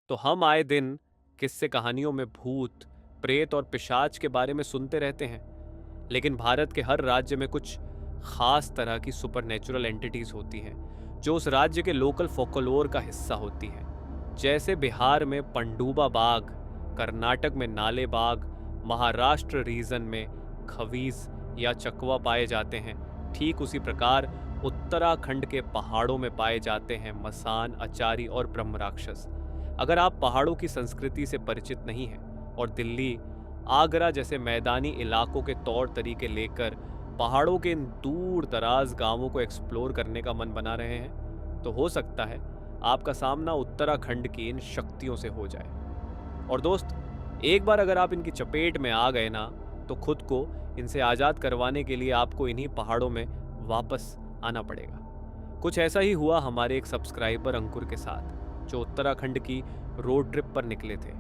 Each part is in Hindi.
तो हम आए दिन किस्से कहानियों में भूत, प्रेत और पिशाच के बारे में सुनते रहते हैं। लेकिन भारत के हर राज्य में कुछ खास तरह की सुपरनेचुरल एंटिटीज होती हैं जो उस राज्य के लोकल फोकलोर का हिस्सा होती हैं। जैसे बिहार में पंडुबा बाघ, कर्नाटक में नाले बाघ, महाराष्ट्र रीजन में खवीज या चकवा पाए जाते हैं। ठीक उसी प्रकार उत्तराखंड के पहाड़ों में पाए जाते हैं मसान, अचारी और ब्रह्म राक्षस। अगर आप पहाड़ों की संस्कृति से परिचित नहीं हैं और दिल्ली, आगरा जैसे मैदानी इलाकों के तौर तरीके लेकर पहाड़ों के इन दूर दराज गांवों को एक्सप्लोर करने का मन बना रहे हैं, तो हो सकता है आपका सामना उत्तराखंड की इन शक्तियों से हो जाए। और दोस्त, एक बार अगर आप इनकी चपेट में आ गए ना, तो खुद को इनसे आज़ाद करवाने के लिए आपको इन्हीं पहाड़ों में वापस आना पड़ेगा। कुछ ऐसा ही हुआ हमारे एक सब्सक्राइबर अंकुर के साथ, जो उत्तराखंड की रोड ट्रिप पर निकले थे।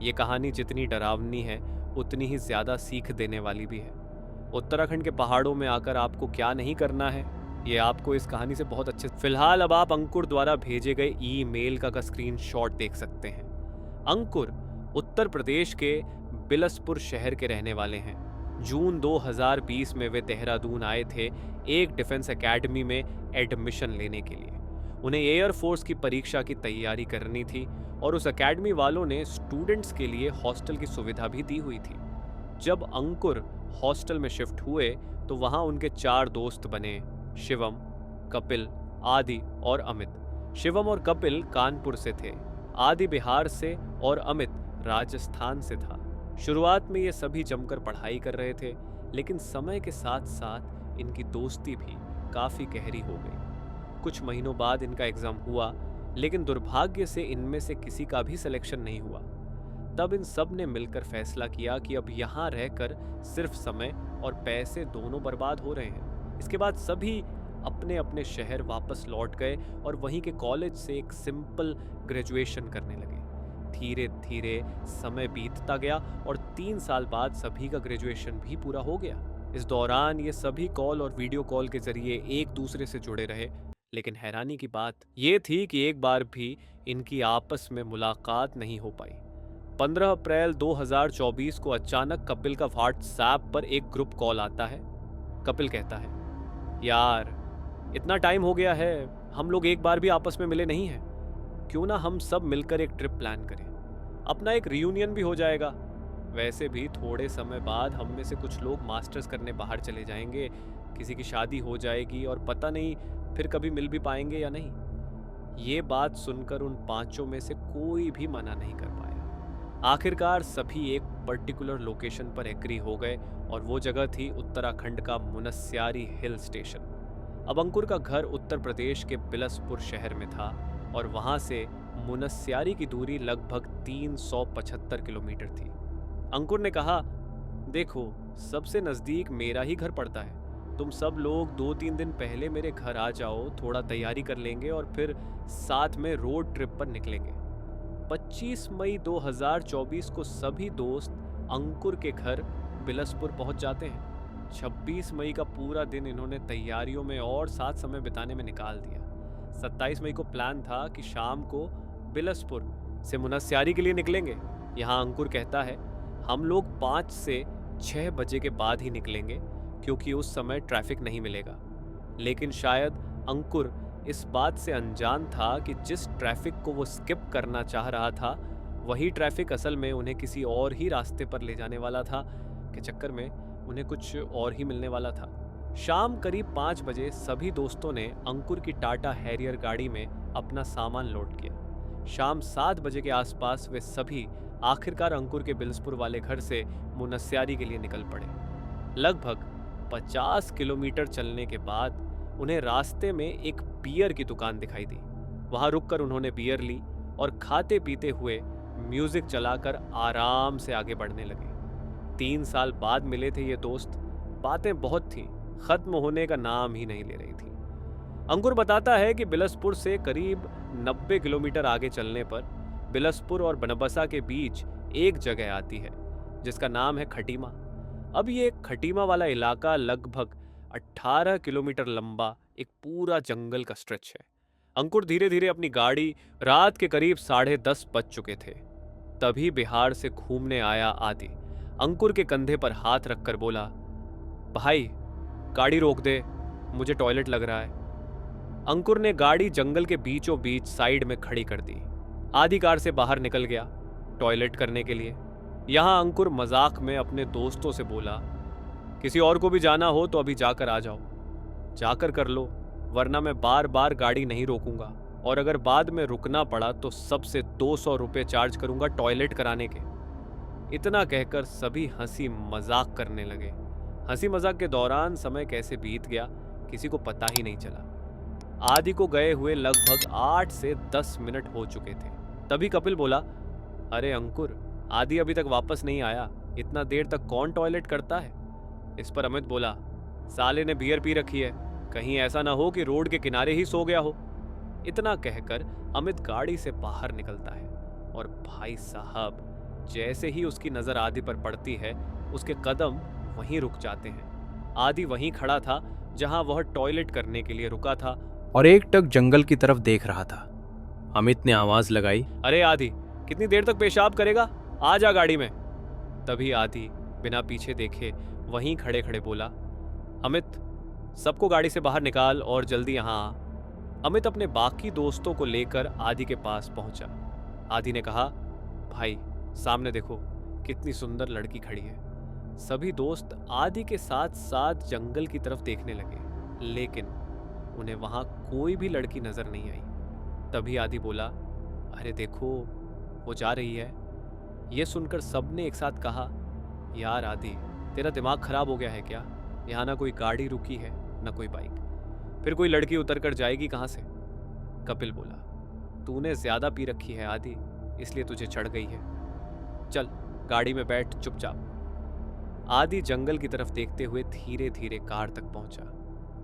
ये कहानी जितनी डरावनी है उतनी ही ज़्यादा सीख देने वाली भी है। उत्तराखंड के पहाड़ों में आकर आपको क्या नहीं करना है, ये आपको इस कहानी से बहुत अच्छे। फिलहाल अब आप अंकुर द्वारा भेजे गए ईमेल का स्क्रीनशॉट देख सकते हैं। अंकुर उत्तर प्रदेश के बिलसपुर शहर के रहने वाले हैं। जून 2020 में वे देहरादून आए थे एक डिफेंस एकेडमी में एडमिशन लेने के लिए। उन्हें एयरफोर्स की परीक्षा की तैयारी करनी थी और उस एकेडमी वालों ने स्टूडेंट्स के लिए हॉस्टल की सुविधा भी दी हुई थी। जब अंकुर हॉस्टल में शिफ्ट हुए तो वहां उनके 4 दोस्त बने, शिवम, कपिल, आदि और अमित। शिवम और कपिल कानपुर से थे, आदि बिहार से और अमित राजस्थान से था। शुरुआत में ये सभी जमकर पढ़ाई कर रहे थे, लेकिन समय के साथ साथ इनकी दोस्ती भी काफ़ी गहरी हो गई। कुछ महीनों बाद इनका एग्ज़ाम हुआ, लेकिन दुर्भाग्य से इनमें से किसी का भी सिलेक्शन नहीं हुआ। तब इन सब ने मिलकर फैसला किया कि अब यहाँ रहकर सिर्फ समय और पैसे दोनों बर्बाद हो रहे हैं। इसके बाद सभी अपने अपने शहर वापस लौट गए और वहीं के कॉलेज से एक सिंपल ग्रेजुएशन करने लगे। धीरे धीरे समय बीतता गया और 3 साल बाद सभी का ग्रेजुएशन भी पूरा हो गया। इस दौरान ये सभी कॉल और वीडियो कॉल के जरिए एक दूसरे से जुड़े रहे, लेकिन हैरानी की बात ये थी कि एक बार भी इनकी आपस में मुलाकात नहीं हो पाई। 15 अप्रैल 2024 को अचानक कपिल का व्हाट्सएप पर एक ग्रुप कॉल आता है। कपिल कहता है, यार इतना टाइम हो गया है, हम लोग एक बार भी आपस में मिले नहीं हैं। क्यों ना हम सब मिलकर एक ट्रिप प्लान करें, अपना एक रियूनियन भी हो जाएगा। वैसे भी थोड़े समय बाद हम में से कुछ लोग मास्टर्स करने बाहर चले जाएंगे, किसी की शादी हो जाएगी और पता नहीं फिर कभी मिल भी पाएंगे या नहीं। ये बात सुनकर उन पांचों में से कोई भी मना नहीं कर पाया। आखिरकार सभी एक पर्टिकुलर लोकेशन पर एग्री हो गए और वो जगह थी उत्तराखंड का मुनस्यारी हिल स्टेशन। अब अंकुर का घर उत्तर प्रदेश के बिलसपुर शहर में था और वहां से मुनस्यारी की दूरी लगभग 375 किलोमीटर थी। अंकुर ने कहा, देखो सबसे नज़दीक मेरा ही घर पड़ता है, तुम सब लोग 2-3 दिन पहले मेरे घर आ जाओ, थोड़ा तैयारी कर लेंगे और फिर साथ में रोड ट्रिप पर निकलेंगे। 25 मई 2024 को सभी दोस्त अंकुर के घर बिलसपुर पहुंच जाते हैं। 26 मई का पूरा दिन इन्होंने तैयारियों में और साथ समय बिताने में निकाल दिया। 27 मई को प्लान था कि शाम को बिलसपुर से मुनस्यारी के लिए निकलेंगे। यहाँ अंकुर कहता है, हम लोग 5 से 6 बजे के बाद ही निकलेंगे क्योंकि उस समय ट्रैफिक नहीं मिलेगा। लेकिन शायद अंकुर इस बात से अनजान था कि जिस ट्रैफिक को वो स्किप करना चाह रहा था, वही ट्रैफिक असल में उन्हें किसी और ही रास्ते पर ले जाने वाला था, के चक्कर में उन्हें कुछ और ही मिलने वाला था। शाम करीब 5 बजे सभी दोस्तों ने अंकुर की टाटा हैरियर गाड़ी में अपना सामान लोड किया। शाम 7 बजे के आसपास वे सभी आखिरकार अंकुर के बिलसपुर वाले घर से मुनस्यारी के लिए निकल पड़े। लगभग 50 किलोमीटर चलने के बाद उन्हें रास्ते में एक बियर की दुकान दिखाई दी। वहां रुककर उन्होंने बियर ली और खाते पीते हुए म्यूजिक चलाकर आराम से आगे बढ़ने लगे। 3 साल बाद मिले थे ये दोस्त, बातें बहुत थीं, खत्म होने का नाम ही नहीं ले रही थी। अंकुर बताता है कि बिलसपुर से करीब 90 किलोमीटर आगे चलने पर बिलसपुर और बनबसा के बीच एक जगह आती है जिसका नाम है खटीमा। अब ये खटीमा वाला इलाका लगभग 18 किलोमीटर लंबा एक पूरा जंगल का स्ट्रेच है। अंकुर धीरे धीरे अपनी गाड़ी, रात के करीब 10:30 बज चुके थे। तभी बिहार से घूमने आया आदि अंकुर के कंधे पर हाथ रखकर बोला, भाई गाड़ी रोक दे, मुझे टॉयलेट लग रहा है। अंकुर ने गाड़ी जंगल के बीचों बीच साइड में खड़ी कर दी। आदि कार से बाहर निकल गया टॉयलेट करने के लिए। यहां अंकुर मजाक में अपने दोस्तों से बोला, किसी और को भी जाना हो तो अभी जाकर आ जाओ, जाकर कर लो, वरना मैं बार बार गाड़ी नहीं रोकूंगा, और अगर बाद में रुकना पड़ा तो सबसे 200 रुपये चार्ज करूंगा टॉयलेट कराने के। इतना कहकर सभी हंसी मजाक करने लगे। हंसी मजाक के दौरान समय कैसे बीत गया किसी को पता ही नहीं चला। आदि को गए हुए लगभग 8 से 10 मिनट हो चुके थे। तभी कपिल बोला, अरे अंकुर, आदि अभी तक वापस नहीं आया, इतना देर तक कौन टॉयलेट करता है? इस पर अमित बोला, साले ने बियर पी रखी है, कहीं ऐसा ना हो कि रोड के किनारे ही सो गया हो। इतना कहकर अमित गाड़ी से बाहर निकलता है और भाई साहब, जैसे ही उसकी नजर आदि पर पड़ती है उसके कदम वहीं रुक जाते हैं। आदि वहीं खड़ा था जहां वह टॉयलेट करने के लिए रुका था और एकटक जंगल की तरफ देख रहा था। अमित ने आवाज लगाई, अरे आदि, कितनी देर तक पेशाब करेगा, आ जा गाड़ी में। तभी आदि बिना पीछे देखे वहीं खड़े खड़े बोला, अमित, सबको गाड़ी से बाहर निकाल और जल्दी यहाँ आ। अमित अपने बाकी दोस्तों को लेकर आदि के पास पहुंचा। आदि ने कहा, भाई सामने देखो, कितनी सुंदर लड़की खड़ी है। सभी दोस्त आदि के साथ साथ जंगल की तरफ देखने लगे, लेकिन उन्हें वहां कोई भी लड़की नजर नहीं आई। तभी आदि बोला, अरे देखो, वो जा रही है। ये सुनकर सबने एक साथ कहा, यार आदि, तेरा दिमाग खराब हो गया है क्या? यहाँ ना कोई गाड़ी रुकी है ना कोई बाइक, फिर कोई लड़की उतर कर जाएगी कहाँ से? कपिल बोला, तूने ज्यादा पी रखी है आदि, इसलिए तुझे चढ़ गई है। चल गाड़ी में बैठ चुपचाप। आदि जंगल की तरफ देखते हुए धीरे धीरे कार तक पहुंचा।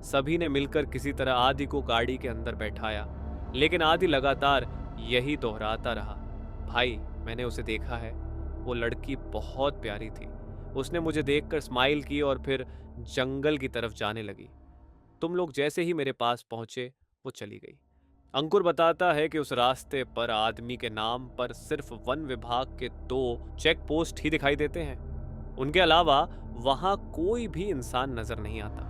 सभी ने मिलकर किसी तरह आदि को गाड़ी के अंदर बैठाया, लेकिन आदि लगातार यही दोहराता रहा, भाई मैंने उसे देखा है, वो लड़की बहुत प्यारी थी, उसने मुझे देखकर स्माइल की और फिर जंगल की तरफ जाने लगी। तुम लोग जैसे ही मेरे पास पहुंचे वो चली गई। अंकुर बताता है कि उस रास्ते पर आदमी के नाम पर सिर्फ वन विभाग के 2 चेक पोस्ट ही दिखाई देते हैं, उनके अलावा वहां कोई भी इंसान नजर नहीं आता।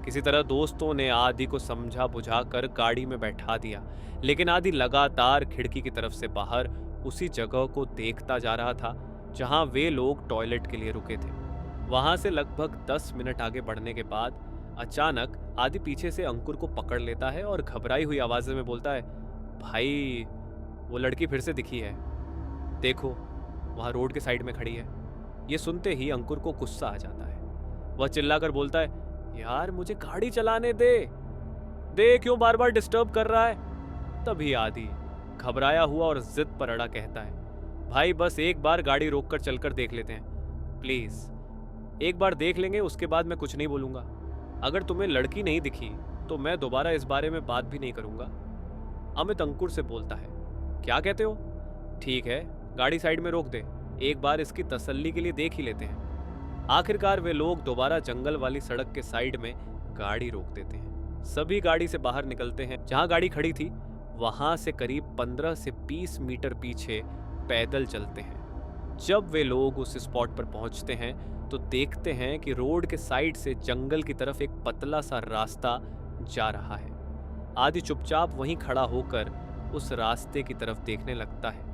किसी तरह दोस्तों ने आदि को समझा बुझाकर गाड़ी में बैठा दिया, लेकिन आदि लगातार खिड़की की तरफ से बाहर उसी जगह को देखता जा रहा था जहां वे लोग टॉयलेट के लिए रुके थे। वहां से लगभग 10 मिनट आगे बढ़ने के बाद अचानक आदि पीछे से अंकुर को पकड़ लेता है और घबराई हुई आवाज में बोलता है, भाई वो लड़की फिर से दिखी है, देखो वहां रोड के साइड में खड़ी है। ये सुनते ही अंकुर को गुस्सा आ जाता है। वह चिल्लाकर बोलता है, यार मुझे गाड़ी चलाने दे क्यों बार बार डिस्टर्ब कर रहा है? तभी आदि घबराया हुआ और जिद पर अड़ा कहता है, भाई बस एक बार गाड़ी रोककर चलकर देख लेते हैं, प्लीज एक बार देख लेंगे, उसके बाद मैं कुछ नहीं बोलूंगा। अगर तुम्हें लड़की नहीं दिखी तो मैं दोबारा इस बारे में बात भी नहीं करूंगा। अमित अंकुर से बोलता है, क्या कहते हो? ठीक है, गाड़ी साइड में रोक दे, एक बार इसकी तसल्ली के लिए देख ही लेते हैं। आखिरकार वे लोग दोबारा जंगल वाली सड़क के साइड में गाड़ी रोक देते हैं। सभी गाड़ी से बाहर निकलते हैं। जहां गाड़ी खड़ी थी वहां से करीब 15 से 20 मीटर पीछे पैदल चलते हैं। जब वे लोग उस स्पॉट पर पहुंचते हैं तो देखते हैं कि रोड के साइड से जंगल की तरफ एक पतला सा रास्ता जा रहा है। आदि चुपचाप वहीं खड़ा होकर उस रास्ते की तरफ देखने लगता है।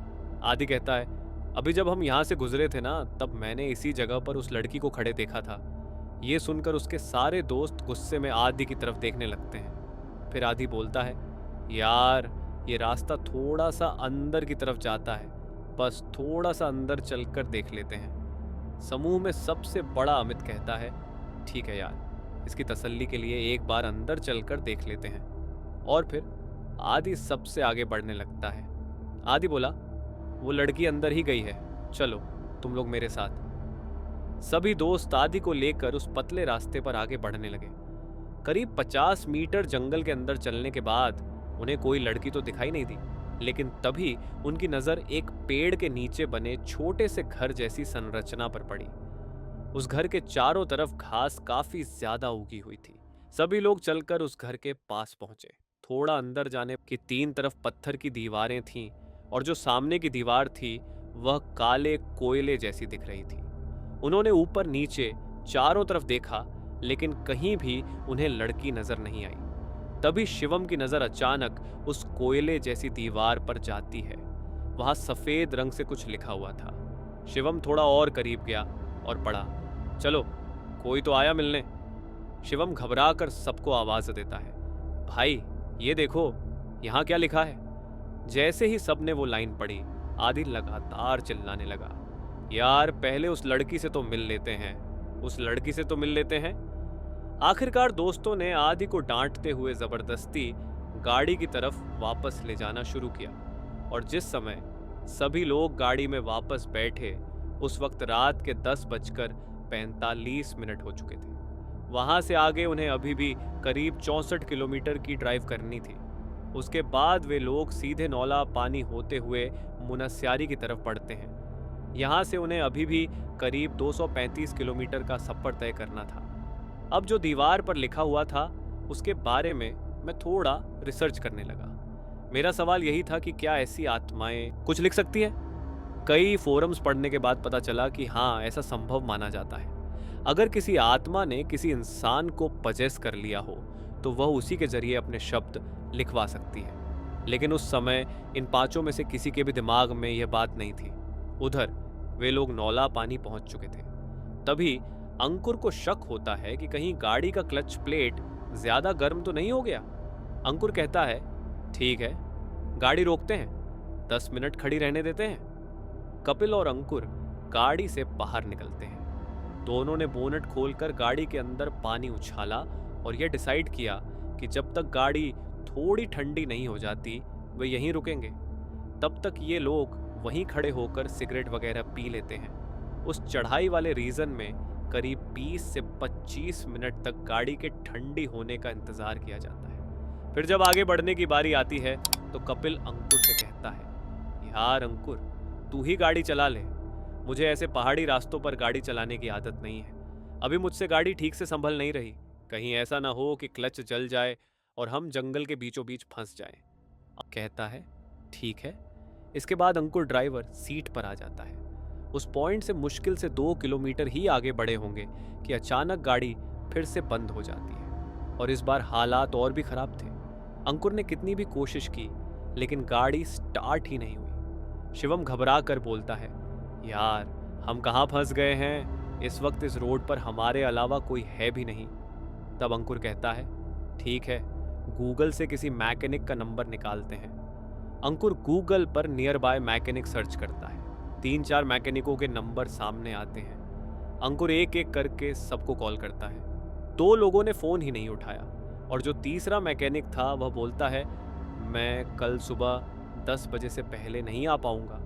आदि कहता है, अभी जब हम यहाँ से गुजरे थे ना, तब मैंने इसी जगह पर उस लड़की को खड़े देखा था। ये सुनकर उसके सारे दोस्त गुस्से में आदि की तरफ देखने लगते हैं। फिर आदि बोलता है, यार ये रास्ता थोड़ा सा अंदर की तरफ जाता है, बस थोड़ा सा अंदर चलकर देख लेते हैं। समूह में सबसे बड़ा अमित कहता है, ठीक है यार, इसकी तसल्ली के लिए एक बार अंदर चलकर देख लेते हैं। और फिर आदि सबसे आगे बढ़ने लगता है। आदि बोला, वो लड़की अंदर ही गई है, चलो तुम लोग मेरे साथ। सभी दोस्त आदि को लेकर उस पतले रास्ते पर आगे बढ़ने लगे। करीब 50 मीटर जंगल के अंदर चलने के बाद उन्हें कोई लड़की तो दिखाई नहीं दी, लेकिन तभी उनकी नजर एक पेड़ के नीचे बने छोटे से घर जैसी संरचना पर पड़ी। उस घर के चारों तरफ घास काफी ज्यादा उगी हुई थी। सभी लोग चलकर उस घर के पास पहुंचे। थोड़ा अंदर जाने की 3 तरफ पत्थर की दीवारें थीं और जो सामने की दीवार थी वह काले कोयले जैसी दिख रही थी। उन्होंने ऊपर नीचे चारों तरफ देखा, लेकिन कहीं भी उन्हें लड़की नजर नहीं आई। तभी शिवम की नजर अचानक उस कोयले जैसी दीवार पर जाती है। वहां सफेद रंग से कुछ लिखा हुआ था। शिवम थोड़ा और करीब गया और पढ़ा, चलो कोई तो आया मिलने। शिवम घबरा कर सबको आवाज देता है, भाई ये देखो यहाँ क्या लिखा है। जैसे ही सबने वो लाइन पढ़ी, आदिल लगातार चिल्लाने लगा, यार पहले उस लड़की से तो मिल लेते हैं, उस लड़की से तो मिल लेते हैं। आखिरकार दोस्तों ने आदि को डांटते हुए जबरदस्ती गाड़ी की तरफ वापस ले जाना शुरू किया और जिस समय सभी लोग गाड़ी में वापस बैठे उस वक्त रात के 10:45 हो चुके थे। वहां से आगे उन्हें अभी भी करीब 64 किलोमीटर की ड्राइव करनी थी। उसके बाद वे लोग सीधे नौला पानी होते हुए मुनस्यारी की तरफ बढ़ते हैं। यहाँ से उन्हें अभी भी करीब 235 किलोमीटर का सफर तय करना था। अब जो दीवार पर लिखा हुआ था उसके बारे में मैं थोड़ा रिसर्च करने लगा। मेरा सवाल यही था कि क्या ऐसी आत्माएं कुछ लिख सकती हैं? कई फोरम्स पढ़ने के बाद पता चला कि हाँ, ऐसा संभव माना जाता है। अगर किसी आत्मा ने किसी इंसान को पजेस कर लिया हो तो वह उसी के जरिए अपने शब्द लिखवा सकती है। लेकिन उस समय इन पांचों में से किसी के भी दिमाग में यह बात नहीं थी। उधर वे लोग नौला पानी पहुंच चुके थे। तभी अंकुर को शक होता है कि कहीं गाड़ी का क्लच प्लेट ज्यादा गर्म तो नहीं हो गया। अंकुर कहता है, ठीक है गाड़ी रोकते हैं, 10 मिनट खड़ी रहने देते हैं। कपिल और अंकुर गाड़ी से बाहर निकलते हैं। दोनों ने बोनट खोलकर गाड़ी के अंदर पानी उछाला और यह डिसाइड किया कि जब तक गाड़ी थोड़ी ठंडी नहीं हो जाती वे यहीं रुकेंगे। तब तक ये लोग वहीं खड़े होकर सिगरेट वगैरह पी लेते हैं। उस चढ़ाई वाले रीजन में करीब 20 से 25 मिनट तक गाड़ी के ठंडी होने का इंतजार किया जाता है। फिर जब आगे बढ़ने की बारी आती है तो कपिल अंकुर से कहता है, यार अंकुर तू ही गाड़ी चला ले, मुझे ऐसे पहाड़ी रास्तों पर गाड़ी चलाने की आदत नहीं है। अभी मुझसे गाड़ी ठीक से संभल नहीं रही, कहीं ऐसा ना हो कि क्लच जल जाए और हम जंगल के बीचों बीच फंस जाएं। कहता है ठीक है। इसके बाद अंकुर ड्राइवर सीट पर आ जाता है। उस पॉइंट से मुश्किल से 2 किलोमीटर ही आगे बढ़े होंगे कि अचानक गाड़ी फिर से बंद हो जाती है और इस बार हालात और भी खराब थे। अंकुर ने कितनी भी कोशिश की लेकिन गाड़ी स्टार्ट ही नहीं हुई। शिवम घबरा कर बोलता है, यार हम कहाँ फंस गए हैं, इस वक्त इस रोड पर हमारे अलावा कोई है भी नहीं। तब अंकुर कहता है, ठीक है गूगल से किसी मैकेनिक का नंबर निकालते हैं। अंकुर गूगल पर नियर बाय मैकेनिक सर्च करता है। 3-4 मैकेनिकों के नंबर सामने आते हैं। अंकुर एक एक करके सबको कॉल करता है। 2 लोगों ने फ़ोन ही नहीं उठाया और जो तीसरा मैकेनिक था वह बोलता है, मैं कल सुबह 10 बजे से पहले नहीं आ पाऊंगा।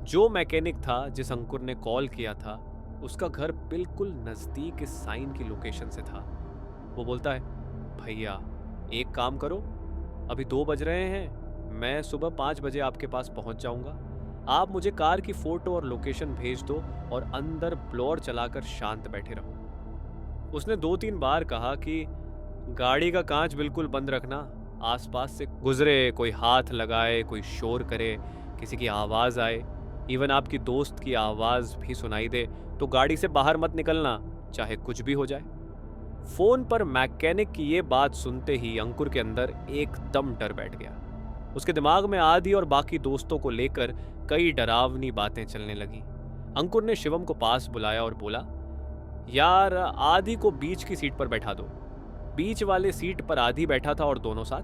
जो मैकेनिक था जिस अंकुर ने कॉल किया था उसका घर बिल्कुल नज़दीक इस साइन की लोकेशन से था। वो बोलता है, भैया एक काम करो, अभी 2 बज रहे हैं, मैं सुबह 5 बजे आपके पास पहुंच जाऊंगा। आप मुझे कार की फोटो और लोकेशन भेज दो और अंदर ब्लोअर चलाकर शांत बैठे रहो। उसने 2-3 बार कहा कि गाड़ी का कांच बिल्कुल बंद रखना, आसपास से गुजरे कोई हाथ लगाए, कोई शोर करे, किसी की आवाज़ आए, इवन आपकी दोस्त की आवाज़ भी सुनाई दे तो गाड़ी से बाहर मत निकलना, चाहे कुछ भी हो जाए। फोन पर मैकेनिक की ये बात सुनते ही अंकुर के अंदर एकदम डर बैठ गया। उसके दिमाग में आदि और बाकी दोस्तों को लेकर कई डरावनी बातें चलने लगी। अंकुर ने शिवम को पास बुलाया और बोला, यार आदि को बीच की सीट पर बैठा दो। बीच वाले सीट पर आदि बैठा था और दोनों साथ,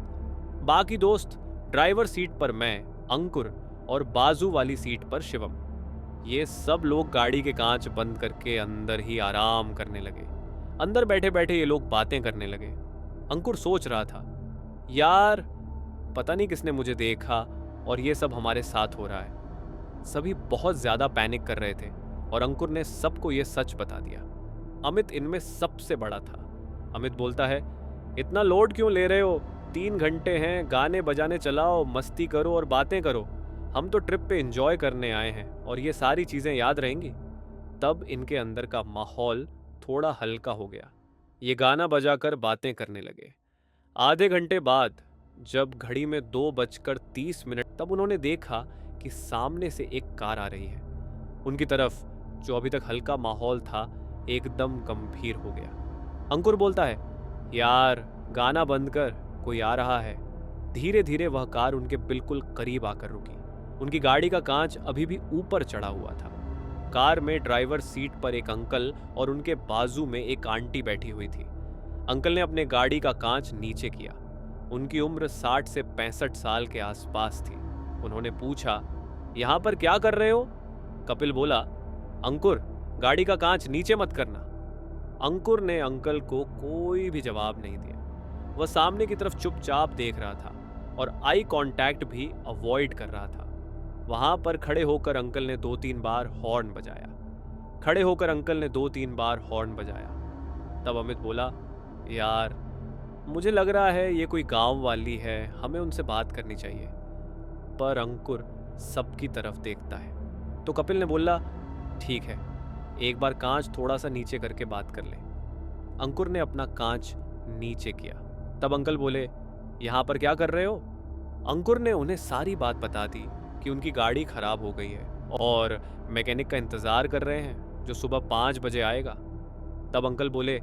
बाकी दोस्त ड्राइवर सीट पर मैं, अंकुर और बाजू वाली सीट पर शिवम। ये सब लोग गाड़ी के कांच बंद करके अंदर ही आराम करने लगे। अंदर बैठे बैठे ये लोग बातें करने लगे। अंकुर सोच रहा था, यार पता नहीं किसने मुझे देखा और ये सब हमारे साथ हो रहा है। सभी बहुत ज्यादा पैनिक कर रहे थे और अंकुर ने सबको ये सच बता दिया। अमित इनमें सबसे बड़ा था। अमित बोलता है, इतना लोड क्यों ले रहे हो, 3 घंटे हैं, गाने बजाने चलाओ, मस्ती करो और बातें करो। हम तो ट्रिप पे एंजॉय करने आए हैं और ये सारी चीजें याद रहेंगी। तब इनके अंदर का माहौल थोड़ा हल्का हो गया। ये गाना बजाकर बातें करने लगे। आधे घंटे बाद जब घड़ी में 2:30 तब उन्होंने देखा कि सामने से एक कार आ रही है। उनकी तरफ जो अभी तक हल्का माहौल था एकदम गंभीर हो गया। अंकुर बोलता है, यार गाना बंद कर, कोई आ रहा है। धीरे धीरे वह कार उनके बिल्कुल करीब आकर रुकी। उनकी गाड़ी का कांच अभी भी ऊपर चढ़ा हुआ था। कार में ड्राइवर सीट पर एक अंकल और उनके बाजू में एक आंटी बैठी हुई थी। अंकल ने अपने गाड़ी का कांच नीचे किया। उनकी उम्र 60 से 65 साल के आसपास थी। उन्होंने पूछा, यहाँ पर क्या कर रहे हो? कपिल बोला, अंकुर, गाड़ी का कांच नीचे मत करना। अंकुर ने अंकल को कोई भी जवाब नहीं दिया। वह सामने की तरफ चुपचाप देख रहा था और आई कांटेक्ट भी अवॉइड कर रहा था। वहां पर खड़े होकर अंकल ने 2-3 बार हॉर्न बजाया। तब अमित बोला, यार मुझे लग रहा है ये कोई गांव वाली है, हमें उनसे बात करनी चाहिए। पर अंकुर सबकी तरफ देखता है। तो कपिल ने बोला, ठीक है, एक बार कांच थोड़ा सा नीचे करके बात कर ले। अंकुर ने अपना कांच नीचे किया। तब अंकल बोले, यहाँ पर क्या कर रहे हो? अंकुर ने उन्हें सारी बात बता दी कि उनकी गाड़ी खराब हो गई है और मैकेनिक का इंतजार कर रहे हैं जो सुबह 5 बजे आएगा। तब अंकल बोले,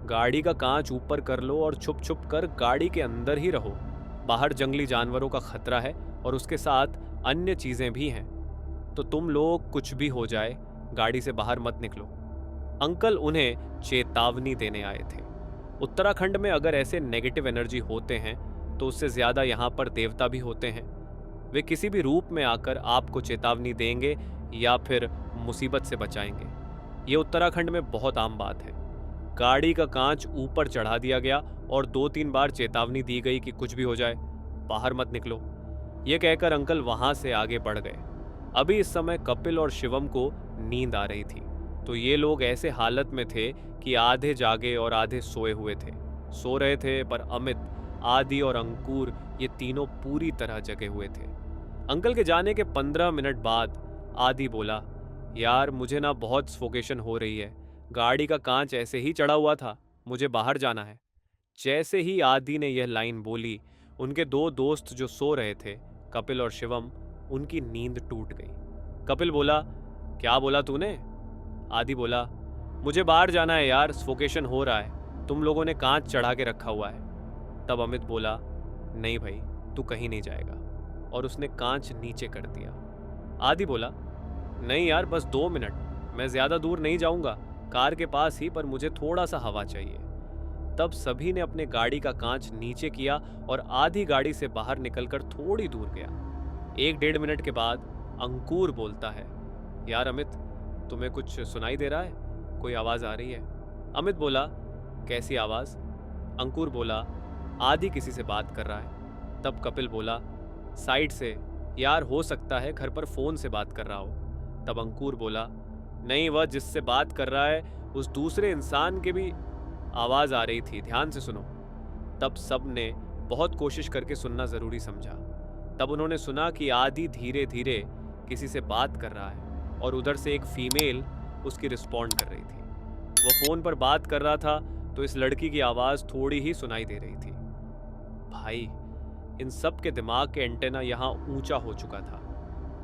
गाड़ी का कांच ऊपर कर लो और छुप छुप कर गाड़ी के अंदर ही रहो। बाहर जंगली जानवरों का खतरा है और उसके साथ अन्य चीजें भी हैं, तो तुम लोग कुछ भी हो जाए गाड़ी से बाहर मत निकलो। अंकल उन्हें चेतावनी देने आए थे। उत्तराखंड में अगर ऐसे नेगेटिव एनर्जी होते हैं तो उससे ज्यादा यहाँ पर देवता भी होते हैं। वे किसी भी रूप में आकर आपको चेतावनी देंगे या फिर मुसीबत से बचाएंगे। ये उत्तराखंड में बहुत आम बात है। गाड़ी का कांच ऊपर चढ़ा दिया गया और 2-3 बार चेतावनी दी गई कि कुछ भी हो जाए बाहर मत निकलो। ये कहकर अंकल वहां से आगे बढ़ गए। अभी इस समय कपिल और शिवम को नींद आ रही थी, तो ये लोग ऐसे हालत में थे कि आधे जागे और आधे सोए हुए थे। सो रहे थे, पर अमित, आदि और अंकुर ये तीनों पूरी तरह जगे हुए थे। अंकल के जाने के 15 मिनट बाद आदि बोला, यार मुझे ना बहुत सफोकेशन हो रही है, गाड़ी का कांच ऐसे ही चढ़ा हुआ था, मुझे बाहर जाना है। जैसे ही आदि ने यह लाइन बोली, उनके 2 दोस्त जो सो रहे थे, कपिल और शिवम, उनकी नींद टूट गई। कपिल बोला, क्या बोला तूने? आदि बोला, मुझे बाहर जाना है यार, सफोकेशन हो रहा है, तुम लोगों ने कांच चढ़ा के रखा हुआ है। तब अमित बोला, नहीं भाई, तू कहीं नहीं जाएगा, और उसने कांच नीचे कर दिया। आदि बोला, नहीं यार, बस 2 मिनट, मैं ज्यादा दूर नहीं जाऊंगा, कार के पास ही, पर मुझे थोड़ा सा हवा चाहिए। तब सभी ने अपने गाड़ी का कांच नीचे किया और आधी गाड़ी से बाहर निकलकर थोड़ी दूर गया। 1-1.5 मिनट के बाद अंकुर बोलता है, यार अमित, तुम्हें कुछ सुनाई दे रहा है? कोई आवाज आ रही है? अमित बोला, कैसी आवाज? अंकुर बोला, आदि किसी से बात कर रहा है। तब कपिल बोला, साइड से, यार हो सकता है घर पर फोन से बात कर रहा हो। तब अंकुर बोला, नहीं, वह जिससे बात कर रहा है उस दूसरे इंसान के भी आवाज आ रही थी, ध्यान से सुनो। तब सब ने बहुत कोशिश करके सुनना जरूरी समझा। तब उन्होंने सुना कि आदि धीरे धीरे किसी से बात कर रहा है और उधर से एक फीमेल उसकी रिस्पॉन्ड कर रही थी। वो फोन पर बात कर रहा था तो इस लड़की की आवाज थोड़ी ही सुनाई दे रही थी। भाई, इन सब के दिमाग के एंटेना यहाँ ऊंचा हो चुका था।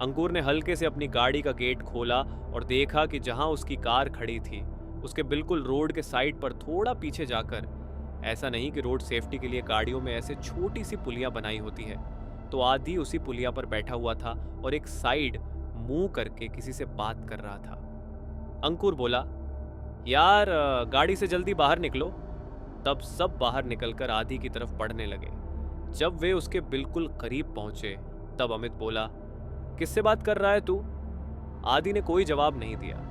अंकुर ने हल्के से अपनी गाड़ी का गेट खोला और देखा कि जहां उसकी कार खड़ी थी उसके बिल्कुल रोड के साइड पर थोड़ा पीछे जाकर, ऐसा नहीं कि रोड सेफ्टी के लिए गाड़ियों में ऐसे छोटी सी पुलियां बनाई होती है, तो आदि उसी पुलिया पर बैठा हुआ था और एक साइड मुंह करके किसी से बात कर रहा था। अंकुर बोला, यार गाड़ी से जल्दी बाहर निकलो। तब सब बाहर निकलकर आदि की तरफ बढ़ने लगे। जब वे उसके बिल्कुल करीब पहुंचे तब अमित बोला, किससे बात कर रहा है तू? आदि ने कोई जवाब नहीं दिया।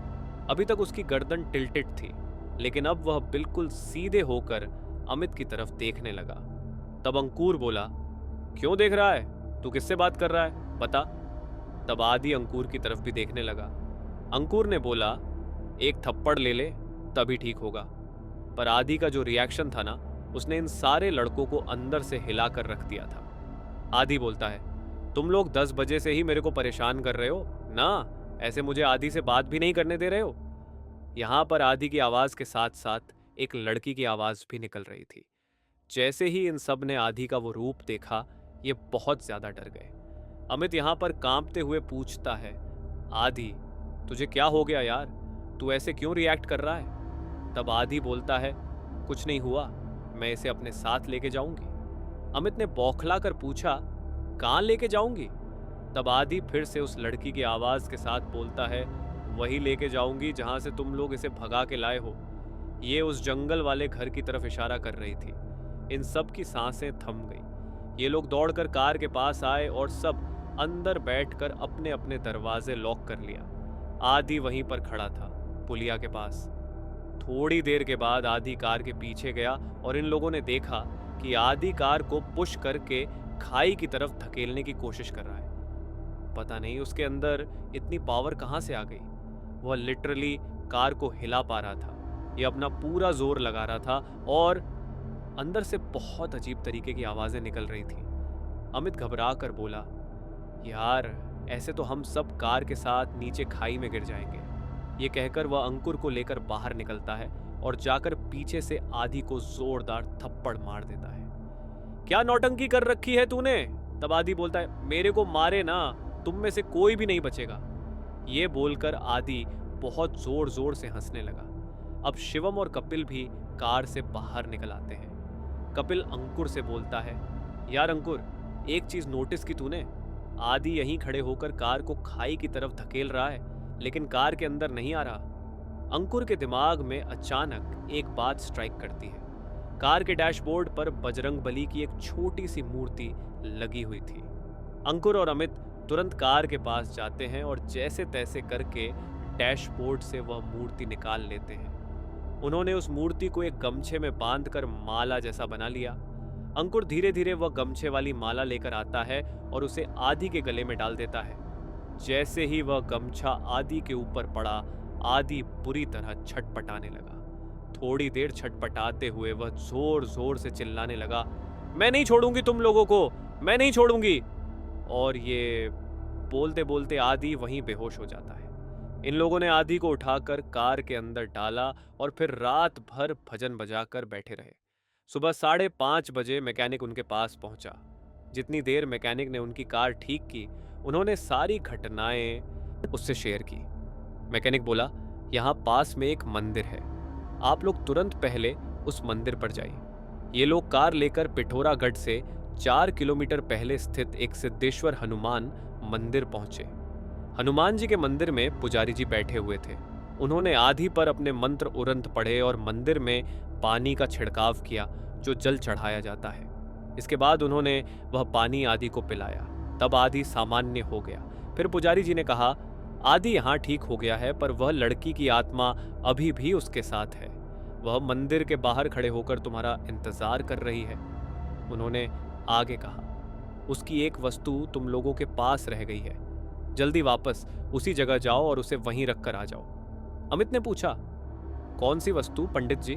अभी तक उसकी गर्दन टिल्टेड थी, लेकिन अब वह बिल्कुल सीधे होकर अमित की तरफ देखने लगा। तब अंकुर बोला, क्यों देख रहा है? तू किससे बात कर रहा है, बता। तब आदि अंकुर की तरफ भी देखने लगा। अंकुर ने बोला, एक थप्पड़ ले ले तभी ठीक होगा। पर आदि का जो रिएक्शन था ना, उसने इन सारे लड़कों को अंदर से हिलाकर रख दिया था। आदि बोलता है, तुम लोग 10 बजे से ही मेरे को परेशान कर रहे हो ना, ऐसे मुझे आदि से बात भी नहीं करने दे रहे हो। यहाँ पर आदि की आवाज के साथ साथ एक लड़की की आवाज भी निकल रही थी, जैसे ही इन सब ने आदि का वो रूप देखा, ये बहुत ज्यादा डर गए। अमित यहाँ पर कांपते हुए पूछता है, आदि तुझे क्या हो गया यार, तू ऐसे क्यों रिएक्ट कर रहा है? तब आदि बोलता है, कुछ नहीं हुआ, मैं इसे अपने साथ लेके जाऊंगी। अमित ने बौखला कर पूछा, कहाँ लेके जाऊंगी? तब आदि फिर से उस लड़की की आवाज के साथ बोलता है, वही लेके जाऊंगी जहां से तुम लोग इसे भगा के लाए हो। ये उस जंगल वाले घर की तरफ इशारा कर रही थी। इन सब की सांसें थम गई। ये लोग दौड़कर कार के पास आए और सब अंदर बैठकर अपने अपने दरवाजे लॉक कर लिया। आदि वहीं पर खड़ा था, पुलिया के पास। थोड़ी देर के बाद आदि कार के पीछे गया और इन लोगों ने देखा कि आदि कार को पुश करके खाई की तरफ धकेलने की कोशिश कर रहा है। पता नहीं उसके अंदर इतनी पावर कहां से आ गई। वह लिटरली कार को हिला पा रहा था। ये अपना पूरा जोर लगा रहा था और अंदर से बहुत अजीब तरीके की आवाजें निकल रही थी। अमित घबरा कर बोला, यार ऐसे तो हम सब कार के साथ नीचे खाई में गिर जाएंगे। ये कहकर वह अंकुर को लेकर बाहर निकलता है और जाकर पीछे से आदि को जोरदार थप्पड़ मार देता है। क्या नौटंकी कर रखी है तूने? तब आदि बोलता है, मेरे को मारे ना, तुम में से कोई भी नहीं बचेगा। ये बोलकर आदि बहुत जोर जोर से हंसने लगा। अब शिवम और कपिल भी कार से बाहर निकल आते हैं। कपिल अंकुर से बोलता है, यार अंकुर, एक चीज नोटिस की तूने? आदि यहीं खड़े होकर कार को खाई की तरफ धकेल रहा है, लेकिन कार के अंदर नहीं आ रहा। अंकुर के दिमाग में अचानक एक बात स्ट्राइक करती है। कार के डैशबोर्ड पर बजरंगबली की एक छोटी सी मूर्ति लगी हुई थी। अंकुर और अमित तुरंत कार के पास जाते हैं और जैसे तैसे करके डैशबोर्ड से वह मूर्ति निकाल लेते हैं। उन्होंने उस मूर्ति को एक गमछे में बांधकर माला जैसा बना लिया। अंकुर धीरे धीरे वह गमछे वाली माला लेकर आता है और उसे आदि के गले में डाल देता है। जैसे ही वह गमछा आदि के ऊपर पड़ा, आदि बुरी तरह छटपटाने लगा। थोड़ी देर छटपटाते हुए वह जोर जोर से चिल्लाने लगा, मैं नहीं छोड़ूंगी तुम लोगों को, मैं नहीं छोड़ूंगी। और ये बोलते बोलते आदि वहीं बेहोश हो जाता है। इन लोगों ने आदि को उठाकर कार के अंदर डाला और फिर रात भर भजन बजाकर बैठे रहे। सुबह 5:30 बजे मैकेनिक उनके पास पहुंचा। जितनी देर मैकेनिक ने उनकी कार ठीक की, उन्होंने सारी घटनाएं उससे शेयर की। मैकेनिक बोला, यहाँ पास में एक मंदिर है, आप लोग तुरंत पहले उस मंदिर पर जाइए। ये लोग कार लेकर पिठोरागढ़ से 4 किलोमीटर पहले स्थित एक सिद्धेश्वर हनुमान मंदिर पहुंचे। हनुमान जी के मंदिर में पुजारी जी बैठे हुए थे। उन्होंने आदि पर अपने मंत्र उरंत पढ़े और मंदिर में पानी का छिड़काव किया जो जल चढ़ाया जाता है। इसके बाद उन्होंने वह पानी आदि को पिलाया। तब आदि सामान्य हो गया। फिर पुजारी जी ने कहा, आदि यहाँ ठीक हो गया है, पर वह लड़की की आत्मा अभी भी उसके साथ है। वह मंदिर के बाहर खड़े होकर तुम्हारा इंतजार कर रही है। उन्होंने आगे कहा, उसकी एक वस्तु तुम लोगों के पास रह गई है, जल्दी वापस उसी जगह जाओ और उसे वहीं रख कर आ जाओ। अमित ने पूछा, कौन सी वस्तु पंडित जी?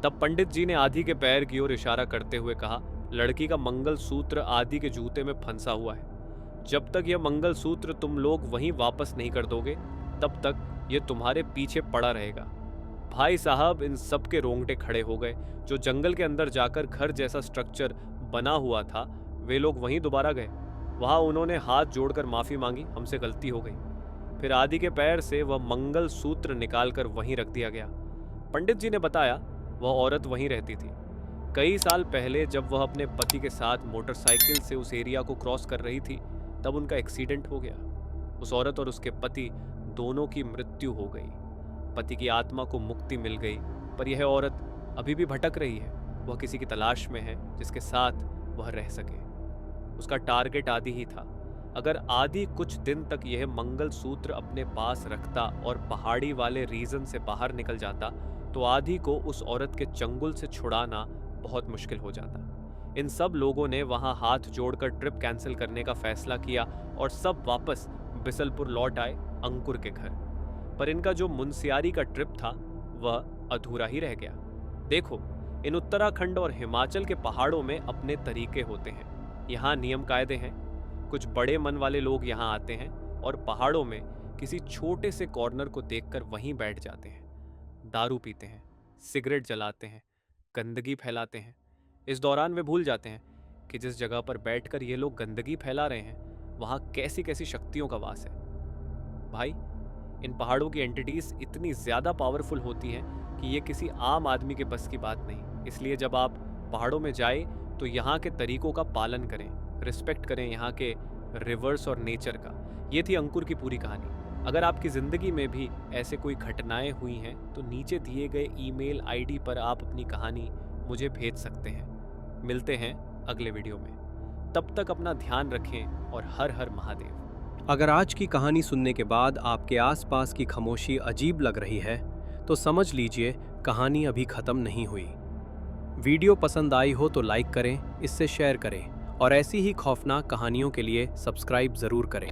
तब पंडित जी ने आदि के पैर की ओर इशारा करते हुए कहा, लड़की का मंगल सूत्र आदि के जूते में फंसा हुआ है। जब तक यह मंगल सूत्र तुम लोग वहीं वापस नहीं कर दोगे, तब तक यह तुम्हारे पीछे पड़ा रहेगा। भाई साहब, इन सब के रोंगटे खड़े हो गए। जो जंगल के अंदर जाकर घर जैसा स्ट्रक्चर बना हुआ था, वे लोग वहीं दोबारा गए। वहां उन्होंने हाथ जोड़कर माफी मांगी, हमसे गलती हो गई। फिर आदि के पैर से वह मंगल सूत्र निकालकर वहीं रख दिया गया। पंडित जी ने बताया, वह औरत वहीं रहती थी। कई साल पहले जब वह अपने पति के साथ मोटरसाइकिल से उस एरिया को क्रॉस कर रही थी, तब उनका एक्सीडेंट हो गया। उस औरत और उसके पति दोनों की मृत्यु हो गई। पति की आत्मा को मुक्ति मिल गई, पर यह औरत अभी भी भटक रही है। वह किसी की तलाश में है जिसके साथ वह रह सके। उसका टारगेट आदि ही था। अगर आदि कुछ दिन तक यह मंगल सूत्र अपने पास रखता और पहाड़ी वाले रीजन से बाहर निकल जाता, तो आदि को उस औरत के चंगुल से छुड़ाना बहुत मुश्किल हो जाता। इन सब लोगों ने वहां हाथ जोड़कर ट्रिप कैंसिल करने का फैसला किया और सब वापस बिसलपुर लौट आए, अंकुर के घर। पर इनका जो मुनस्यारी का ट्रिप था, वह अधूरा ही रह गया। देखो, इन उत्तराखंड और हिमाचल के पहाड़ों में अपने तरीके होते हैं। यहाँ नियम कायदे हैं। कुछ बड़े मन वाले लोग यहाँ आते हैं और पहाड़ों में किसी छोटे से कॉर्नर को देखकर वहीं बैठ जाते हैं, दारू पीते हैं, सिगरेट जलाते हैं, गंदगी फैलाते हैं। इस दौरान वे भूल जाते हैं कि जिस जगह पर बैठकर ये लोग गंदगी फैला रहे हैं वहाँ कैसी कैसी शक्तियों का वास है। भाई, इन पहाड़ों की एंटिटीज इतनी ज़्यादा पावरफुल होती हैं कि ये किसी आम आदमी के बस की बात नहीं। इसलिए जब आप पहाड़ों में जाए तो यहाँ के तरीकों का पालन करें, रिस्पेक्ट करें यहाँ के रिवर्स और नेचर का। ये थी अंकुर की पूरी कहानी। अगर आपकी ज़िंदगी में भी ऐसे कोई घटनाएं हुई हैं तो नीचे दिए गए ईमेल आईडी पर आप अपनी कहानी मुझे भेज सकते हैं। मिलते हैं अगले वीडियो में। तब तक अपना ध्यान रखें और हर हर महादेव। अगर आज की कहानी सुनने के बाद आपके आसपास की खामोशी अजीब लग रही है तो समझ लीजिए कहानी अभी खत्म नहीं हुई। वीडियो पसंद आई हो तो लाइक करें, इससे शेयर करें और ऐसी ही खौफनाक कहानियों के लिए सब्सक्राइब ज़रूर करें।